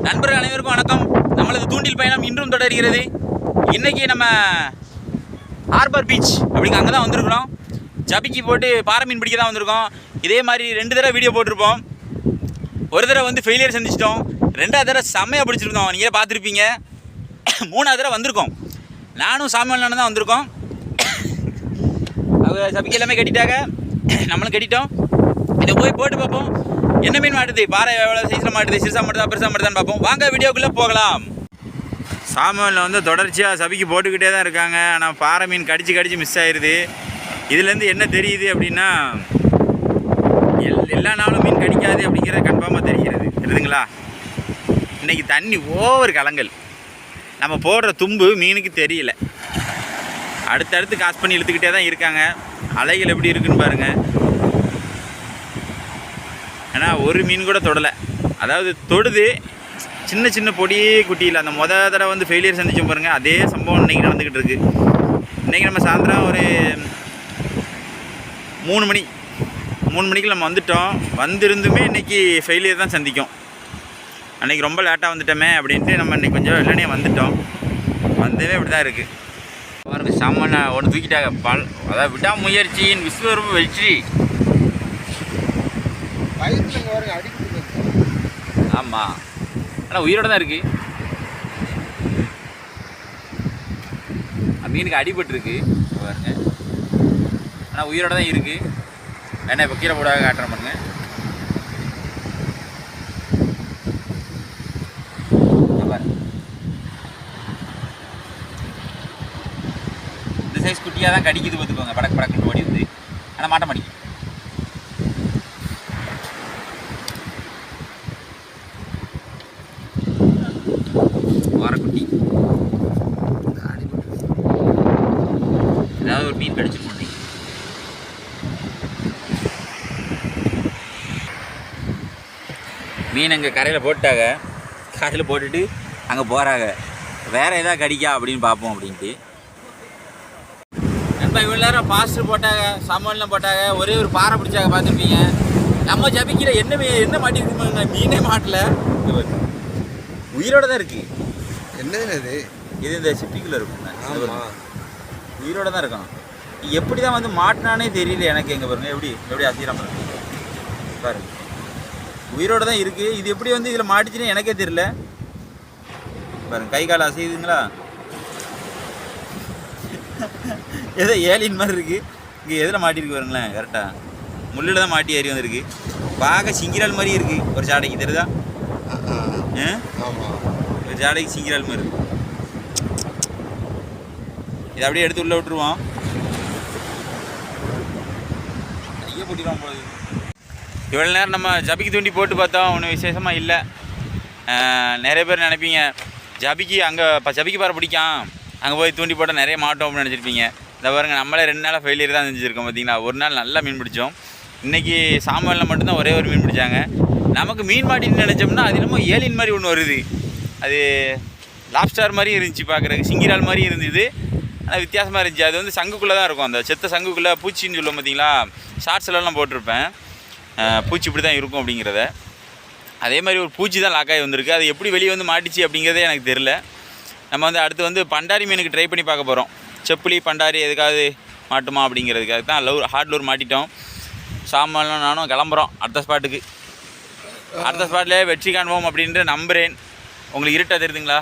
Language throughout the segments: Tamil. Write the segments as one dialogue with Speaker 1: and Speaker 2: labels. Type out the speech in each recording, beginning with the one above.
Speaker 1: நண்பர்கள் அனைவருக்கும் வணக்கம். நம்மளது தூண்டில் பயணம் இன்றும் தொடர்கிறது. இன்றைக்கி நம்ம ஹார்பர் பீச் அப்படிங்க அங்கே தான் வந்திருக்கிறோம். ஜபிக்கு போட்டு பாறை மீன் பிடிக்க தான் வந்திருக்கோம். இதே மாதிரி 2 தடவை வீடியோ போட்டிருப்போம். ஒரு தடவை வந்து ஃபெயிலியர் சந்திச்சிட்டோம். 2வது தடவை செம்மையாக பிடிச்சிருந்தோம், நீங்களே பார்த்துருப்பீங்க. 3வது தடவை வந்திருக்கோம். நானும் சாமியால் தான் வந்திருக்கோம். அவங்க ஜபிக்கு எல்லாமே கட்டிட்டாங்க, நம்மளும் கட்டிட்டோம். இதை போய் போட்டு பார்ப்போம் என்ன மீன் மாட்டுது, பாறை எவ்வளோ சைஸில் மாட்டுது, சிறுசாக மாட்டுதா பெருசாக மாட்டுதான்னு பார்ப்போம். வாங்க வீடியோக்குள்ளே போகலாம். சாமியால் வந்து தொடர்ச்சியாக சபிக்கு போட்டுக்கிட்டே தான் இருக்காங்க. ஆனால் பாறை மீன் கடிச்சு மிஸ் ஆயிடுது. இதுலேருந்து என்ன தெரியுது அப்படின்னா, எல்லா நாளும் மீன் கடிக்காது அப்படிங்கிறது கன்ஃபார்மாக தெரியுதுங்களா. இன்றைக்கி தண்ணி ஓவர் கலங்கல், நம்ம போடுற தும்பு மீனுக்கு தெரியல. அடுத்தடுத்து காசு பண்ணி இழுத்துக்கிட்டே தான் இருக்காங்க. அலைகள் எப்படி இருக்குன்னு பாருங்கள். ஏன்னா ஒரு மீன் கூட தொடலை, அதாவது தொடுது சின்ன சின்ன பொடி குட்டியில். அந்த தடவை வந்து ஃபெயிலியர் சந்திச்சோம் பாருங்கள், அதே சம்பவம் இன்றைக்கி நடந்துக்கிட்டு இருக்குது. இன்றைக்கி நம்ம சாயந்தரம் ஒரு 3 மணிக்கு நம்ம வந்துட்டோம். வந்திருந்துமே இன்றைக்கி ஃபெயிலியர் தான் சந்திக்கும். அன்றைக்கி ரொம்ப லேட்டாக வந்துட்டோமே அப்படின்ட்டு நம்ம இன்றைக்கி கொஞ்சம் வெள்ளனே வந்துட்டோம். வந்தவே இப்படி தான் இருக்குது பாருங்க. சாமான ஒன்று தூக்கிட்டாங்க. அதாவது விடாமுயற்சியின் விஸ்வரூப வெற்றி. ஆமாம், ஆனால் உயிரோடு தான் இருக்குது. மீனுக்கு அடிபட்டுருக்கு பாருங்க, ஆனால் உயிரோடு தான் இருக்குது. வேணா இப்போ கீழே போடாத காட்டுறேன் பாருங்க. இந்த சைஸ் குட்டியாக தான் கடிக்குது பார்த்துக்கோங்க. படக்குன்னு ஓடி வந்து, ஆனால் மாட்ட மாட்டேங்குது. வாரக்குட்டி ஏதாவது ஒரு மீன் கடிச்சிருக்கோம். மீன் அங்கே கரையில் போட்டாங்க, கரையில் போட்டுட்டு அங்கே போகிறாங்க. வேறு எதாவது கடிக்கா அப்படின்னு பார்ப்போம் அப்படின்ட்டு. நண்பா இவ்வளோ நேரம் பாஸ்டர் போட்டாங்க, சாமான்லாம் போட்டாங்க, ஒரே ஒரு பாறை பிடிச்சாங்க பார்த்துருப்பீங்க. நம்ம ஜபிக்கிற என்ன மாட்டிருக்குமாங்க, மீனே மாட்டல, உயிரோடு தான் இருக்குது.
Speaker 2: என்னது
Speaker 1: இது இந்த சிப்பிக்குள்ளே இருக்குங்க, உயிரோடு தான் இருக்கும். எப்படி தான் வந்து மாட்டினானே தெரியல எனக்கு. எங்கே பாருங்க எப்படி அசீராம இருக்கு பாருங்க, உயிரோடு தான் இருக்குது. இது எப்படி வந்து இதில் மாட்டிச்சுன்னு எனக்கே தெரியல பாருங்க. கை கால் அசையுதுங்களா, ஏதோ ஏலியன் மாதிரி இருக்குது. இங்கே எதில் மாட்டிருக்கு பாருங்களேன், கரெக்டாக முள்ளில் தான் மாட்டி ஏறி வந்துருக்கு. பார்க்க சிங்கிரால் மாதிரி இருக்குது. ஒரு சாடைக்கு தெரியுதா? ஒரு சாடைக்கு சிங்கிரால் மாதிரி இருக்குது. இதை அப்படியே எடுத்து உள்ளே விட்டுருவோம். ஐயோ போட்டிடுவோம் போகுது. இவ்வளோ நேரம் நம்ம ஜபிக்கு தூண்டி போட்டு பார்த்தோம், ஒன்றும் விசேஷமாக இல்லை. நிறைய பேர் நினைப்பீங்க ஜபிக்கு அங்கே ஜபிக்கு பாறை பிடிக்கும், அங்கே போய் தூண்டி போட்டால் நிறைய மாட்டோம் அப்படின்னு நினச்சிருப்பீங்க. இந்த பாருங்க, நம்மளே 2 நாளாக ஃபெயிலியர் தான் செஞ்சுருக்கோம் பார்த்தீங்களா. ஒரு நாள் நல்லா மீன் பிடிச்சோம். இன்றைக்கி சாம்பாரில் மட்டும்தான் ஒரே ஒரு மீன் பிடிச்சாங்க. நமக்கு மீன் மாட்டின்னு நினச்சோம்னா அது என்னமோ ஏலியன் மாதிரி ஒன்று வருது. அது லாப்ஸ்டார் மாதிரி இருந்துச்சு பார்க்குறதுக்கு, சிங்கிரால் மாதிரி இருந்தது. ஆனால் வித்தியாசமாக இருந்துச்சு. அது வந்து சங்குக்குள்ளே தான் இருக்கும், அந்த செத்த சங்குக்குள்ளே பூச்சின்னு சொல்லுவோம் பார்த்தீங்களா. ஷார்ட்ஸ்லாம் போட்டிருப்பேன், பூச்சி இப்படி தான் இருக்கும் அப்படிங்கிறத. அதே மாதிரி ஒரு பூச்சி தான் லாக்காகி வந்திருக்கு. அது எப்படி வெளியே வந்து மாட்டிச்சு அப்படிங்கிறதே எனக்கு தெரில. நம்ம வந்து அடுத்து வந்து பண்டாரி மீனுக்கு ட்ரை பண்ணி பார்க்க போகிறோம். செப்புளி பண்டாரி எதுக்காவது மாட்டுமா அப்படிங்கிறதுக்காக தான் ஹார்ட் லூர் மாட்டிட்டோம். சாமான்லாம் நானும் கிளம்புறோம் அடுத்த ஸ்பாட்டுக்கு. அடுத்த ஸ்பாட்லேயே வெற்றி காண்போம் அப்படின்ட்டு நம்புகிறேன். உங்களுக்கு இருட்டாக தெரியுதுங்களா?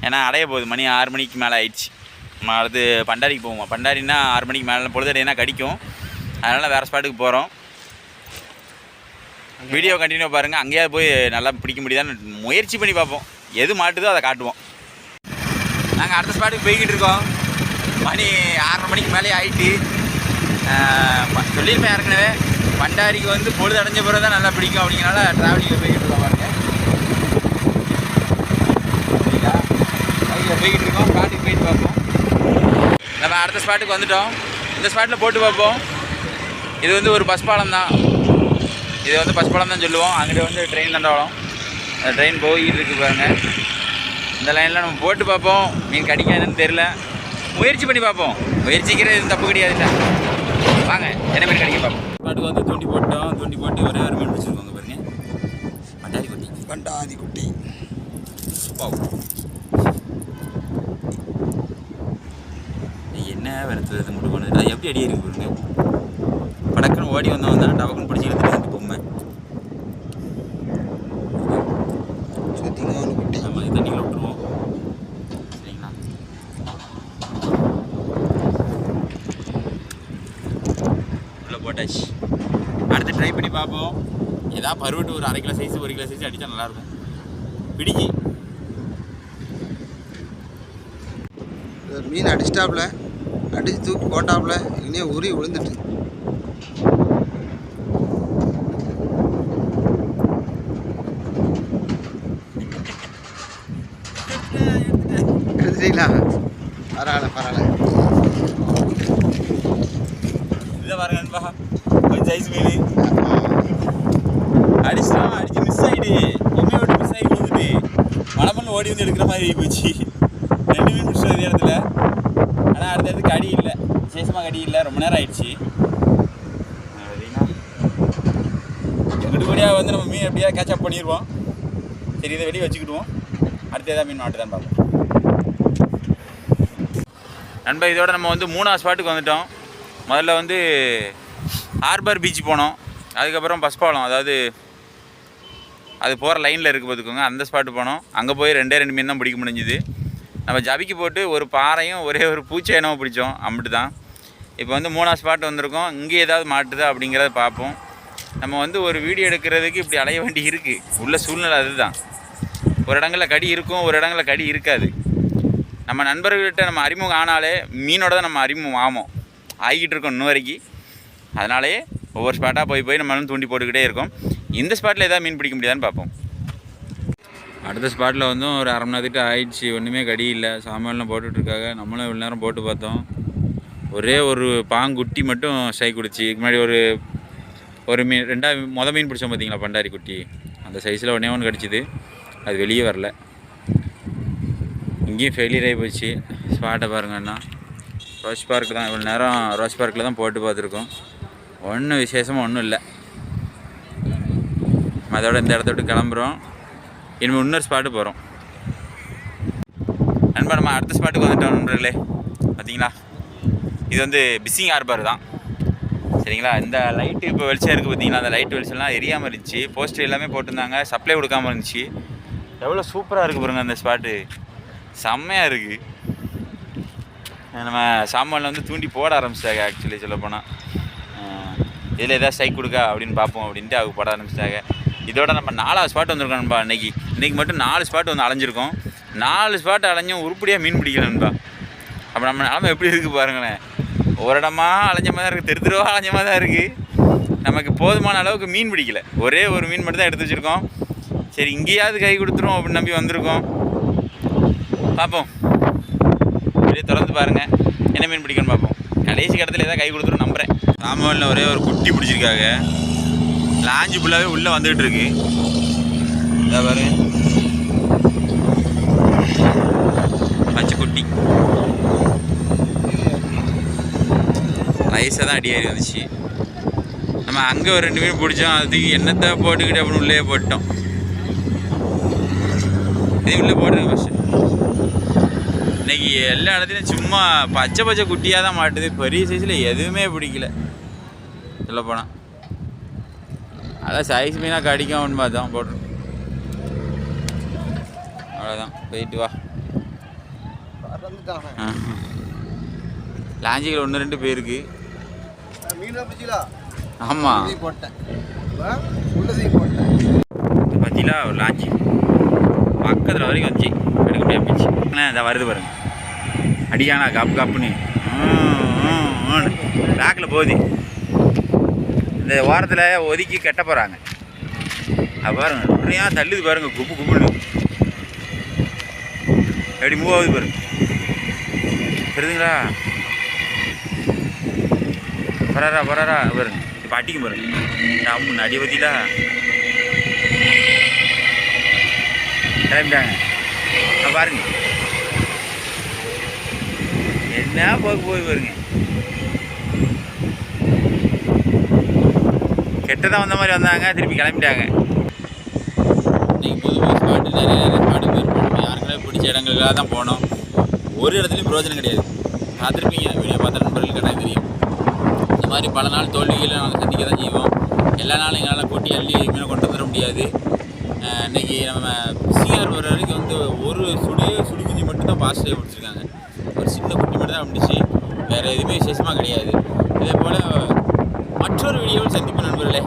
Speaker 1: ஏன்னா அடைய போகுது, மணி 6 மணிக்கு மேலே ஆயிடுச்சு. நம்ம அடுத்து பண்டாரிக்கு போவோம். பண்டாரின்னா 6 மணிக்கு மேலே பொழுதுடையினா கடிக்கும். அதனால் வேறு ஸ்பாட்டுக்கு போகிறோம். வீடியோ கண்டினியூ பாருங்கள். அங்கேயாவது போய் நல்லா பிடிக்க முடியுதான்னு முயற்சி பண்ணி பார்ப்போம். எது மாட்டுதோ அதை காட்டுவோம். நாங்கள் அடுத்த ஸ்பாட்டுக்கு போய்கிட்டு இருக்கோம். மணி 6:30 மணிக்கு மேலே ஆகிட்டு சொல்லியிருப்பேன் ஏற்கனவே. பண்டாரிக்கு வந்து பொழுது அடைஞ்ச பிறகு தான் நல்லா பிடிக்கும் அப்படிங்கிறனால ட்ராவலிங்கில் போய்கிட்டு இருக்கோம் பாருங்க. சரிங்களா, அதுக்கு போய்கிட்டு இருக்கோம். ஸ்பாட்டுக்கு போயிட்டு பார்ப்போம். நம்ம அடுத்த ஸ்பாட்டுக்கு வந்துட்டோம். இந்த ஸ்பாட்டில் போட்டு பார்ப்போம். இது வந்து ஒரு பஸ் பாலம் தான். இது வந்து பஸ் பாலம் தான் சொல்லுவோம். அங்கிட்ட வந்து ட்ரெயின் தண்டவாளம், அந்த ட்ரெயின் போய்கிட்டு இருக்குது பாருங்கள். இந்த லைனில் நம்ம போட்டு பார்ப்போம். மீன் கடிக்காதுன்னு தெரில, முயற்சி பண்ணி பார்ப்போம். முயற்சிக்கிறது எதுவும் தப்பு கிடையாது. இல்லை வாங்க என்ன மீன் கடிக்க பார்ப்போம். பாட்டுக்கு வந்து தூண்டி போட்டோம். தூண்டி போட்டு ஒரே ஒரு மீன் பிடிச்சிருக்கோங்க பாருங்க, பண்டாரி கொட்டி.
Speaker 2: பண்டாதி குட்டி.
Speaker 1: என்ன விரத்துறது மட்டும் பண்ணுது. அது எப்படி அடி இருக்கு பாருங்க. படக்குன்னு ஓடி வந்தவன் தான் டவக்குன்னு பிடிச்சி எடுத்துட்டு பொம்மை.
Speaker 2: சுத்திங்க குட்டி.
Speaker 1: நம்ம தண்ணியில் விட்டுருவோம். சரிங்களா? உள்ள போட்டாச்சு. அடுத்து ட்ரை பண்ணி பார்ப்போம். ஏதாவது பருவட்டு ஒரு 1/2 கிலோ சைஸ் 1 கிலோ சைஸ் அடித்தா நல்லாயிருக்கும். பிடிக்கி
Speaker 2: மீன் அடிச்சிட்டாப்புல, அடிச்சு தூக்கி போட்டாப்புல, இனியே உரி விழுந்துட்டு. எடுத்துட்டீங்களா? பரவாயில்ல.
Speaker 1: இதை பாருங்க நண்பா, கொஞ்சம் சைஸ் மீன் அடிச்சு மிஸ் ஆகிடு. எம்மையை விட்டு மிஸ் ஆகி விழுந்துட்டு மலை ஓடி வந்து எடுக்கிற மாதிரி போச்சு. 2 மீன் பிடிச்சது அதே இடத்துல. ஆனால் அடுத்தது கடி இல்லை, விசேஷமாக கடி இல்லை. ரொம்ப நேரம் ஆயிடுச்சு. எங்கிட்ட கூடியாக வந்து நம்ம மீன் எப்படியா கேட்சப் பண்ணிடுவோம். சரி, இதை வெளியே வச்சுக்கிடுவோம். அடுத்து எதாவது மீன் மாட்டு தான் பார்ப்போம். நண்பா, இதோட நம்ம வந்து 3ஆவது ஸ்பாட்டுக்கு வந்துட்டோம். முதல்ல வந்து ஹார்பர் பீச் போனோம். அதுக்கப்புறம் பஸ் பாலம், அதாவது அது போகிற லைனில் இருக்குது பார்த்துக்கோங்க, அந்த ஸ்பாட்டு போனோம். அங்கே போய் 2 மீன் தான் பிடிக்க முடிஞ்சுது. நம்ம ஜபிக்கு போட்டு ஒரு பாறையும் ஒரே ஒரு பூச்சை என்னவோ பிடிச்சோம். அம்பிட்டு தான். இப்போ வந்து 3ஆவது ஸ்பாட் வந்திருக்கோம். இங்கே ஏதாவது மாட்டுதா அப்படிங்கிறத பார்ப்போம். நம்ம வந்து ஒரு வீடியோ எடுக்கிறதுக்கு இப்படி அலைய வேண்டி இருக்குது. உள்ள சூழ்நிலை அதுதான். ஒரு இடங்களில் கடி இருக்கும், ஒரு இடங்களில் கடி இருக்காது. நம்ம நண்பர்கள்கிட்ட நம்ம அறிமுகம் ஆனாலே மீனோட தான் நம்ம அறிமுகம் ஆகிக்கிட்டு இருக்கோம் இன்னும் வரைக்கும். அதனாலே ஒவ்வொரு ஸ்பாட்டாக போய் நம்ம தூண்டி போட்டுக்கிட்டே இருக்கோம். இந்த ஸ்பாட்டில் எதாவது மீன் பிடிக்க முடியாதுன்னு பார்ப்போம். அடுத்த ஸ்பாட்டில் வந்து ஒரு 1/2 மணி நேரத்துக்கு ஆயிடுச்சு. ஒன்றுமே கடி இல்லை. சாமான்லாம் போட்டுட்ருக்காங்க. நம்மளும் இவ்வளோ நேரம் போட்டு பார்த்தோம். ஒரே ஒரு பாங்குட்டி மட்டும் ஸ்ட்ரைக் குடிச்சு. இதுக்கு முன்னாடி ஒரு மீன் மொதல் மீன் பிடிச்சோம் பார்த்தீங்களா, பண்டாரி குட்டி. அந்த சைஸில் ஒன்று கிடச்சிது. அது வெளியே வரல. இங்கேயும் ஃபெயிலியர் ஆகி போச்சு. ஸ்பாட்டை பாருங்கண்ணா, ரோஸ் பார்க் தான். இவ்வளோ நேரம் ரோஸ் பார்க்கில் தான் போட்டு பார்த்துருக்கோம். ஒன்றும் விசேஷமாக ஒன்றும் இல்லை. அதோட இந்த இடத்த விட்டு கிளம்புறோம். இனிமேல் இன்னொரு ஸ்பாட்டு போகிறோம். நண்பா, நம்ம அடுத்த ஸ்பாட்டுக்கு வந்துட்டோம் நண்பர்களே. பார்த்தீங்களா, இது வந்து பிஸிங் ஹார்பர் தான். சரிங்களா? இந்த லைட்டு இப்போ வெளிச்சம் இருக்குது பார்த்தீங்களா, அந்த லைட்டு வெளிச்சம்லாம் எரியாமல் இருந்துச்சு. போஸ்டர் எல்லாமே போட்டிருந்தாங்க, சப்ளை கொடுக்காமல் இருந்துச்சு. எவ்வளோ சூப்பராக இருக்குது பாருங்கள் அந்த ஸ்பாட்டு. செம்மையாக இருக்குது. நம்ம சாமானில் வந்து தூண்டி போட ஆரம்பிச்சிட்டாங்க. ஆக்சுவலி சொல்லப்போனால் இதில் எதாவது ஸ்ட்ரைக் கொடுக்கா அப்படின்னு பார்ப்போம் அப்படின்ட்டு அவங்க போட ஆரம்பிச்சிட்டாங்க. இதோட நம்ம 4ஆவது ஸ்பாட் வந்திருக்கோம் நண்பா. இன்றைக்கி மட்டும் 4 ஸ்பாட் வந்து அலைஞ்சிருக்கோம். 4 ஸ்பாட் அலைஞ்சும் உருப்படியாக மீன் பிடிக்கல நண்பா. அப்போ நம்ம நிலமை எப்படி இருக்குது பாருங்களேன். ஒரு இடமா அலைஞ்ச மாதிரி தான் இருக்குது, தெருவா அலைஞ்ச மாதிரி தான் இருக்குது. நமக்கு போதுமான அளவுக்கு மீன் பிடிக்கல. ஒரே ஒரு மீன் மட்டும் தான் எடுத்து வச்சுருக்கோம். சரி, இங்கேயாவது கை கொடுத்துரும் அப்படின்னு நம்பி வந்திருக்கோம். பார்ப்போம், அப்படியே திறந்து பாருங்கள் என்ன மீன் பிடிக்கணும்னு பார்ப்போம். கடைசி கடத்தில் ஏதாவது கை கொடுத்துரும் நம்புகிறேன். சாமானில் ஒரே ஒரு குட்டி பிடிச்சிருக்காங்க. லாஞ்சு ஃபுல்லாகவே உள்ளே வந்துகிட்டு இருக்கு. இதாக பாரு, பச்சை குட்டி ரைஸாக தான் அடி ஏறி வந்துச்சு. நம்ம அங்கே ஒரு 2 மீன் பிடிச்சோம். அதுக்கு என்னத்தை போட்டுக்கிட்டு அப்படின்னு உள்ளே போட்டோம். இதே உள்ளே போட்டுருங்க ஃபஸ்ட்டு. இன்றைக்கி எல்லா இடத்துலையும் சும்மா பச்சை குட்டியாக தான் மாட்டுது. பெரிய சைஸில் எதுவுமே பிடிக்கல சொல்லப்போனால். அதான் சைஸ் மீனாக கடிக்கும் அப்படின்னு பார்த்தோம், போட்டுரும். அவ்வளோதான், போயிட்டு வா. லாஞ்சிகள் 1-2 பேருக்கு. ஆமாம், பார்த்தீங்களா ஒரு லாஞ்சி பக்கத்தில் வரைக்கும் வந்துச்சு. எடுக்க முடியாது போச்சு. இதை வருது பாருங்க, அடிக்கானா காப்பு காப்புன்னு பேக்கில் போகுது. இந்த வாரத்தில் ஒதுக்கி கட்ட போகிறாங்க. அது பாருங்க, நிறையா தள்ளுது பாருங்க, குப்பு குப்புன்னு எப்படி மூவ் ஆகுது பாருங்க. தெரியுதுங்களா? பராரா பாருங்க, இப்போ அடிக்கும் பாருங்க. நம்ம அடி பற்றிலா கிளம்பிட்டாங்க. பாருங்க என்ன போய் பாருங்க. கெட்டதான் வந்த மாதிரி வந்தாங்க, திருப்பி கிளம்பிட்டாங்க. இன்னைக்கு தோல்விகளாக தான் போனோம். ஒரு இடத்துலையும் பிரயோஜனம் கிடையாது. பார்த்துருப்பீங்க, வீடியோ பார்த்த நண்பர்கள் கட்டாயம் தெரியும். இந்த மாதிரி பல நாள் தோல்விகளை நாங்கள் சந்திக்க தான் செய்வோம். எல்லா நாளும் எங்களால் கொட்டி அள்ளி மீனை கொண்டு வந்துட முடியாது. இன்றைக்கி நம்ம சிஆர் வர வரைக்கும் வந்து ஒரு சுடி குஞ்சு மட்டும் தான் பாஸ்டே பிடிச்சிருக்காங்க. ஒரு சின்ன குட்டி மட்டும் தான் பிடிச்சி, வேறு எதுவுமே விசேஷமாக கிடையாது. இதே போல் மற்றொரு வீடியோவில் சந்திப்பு நண்பர்களே.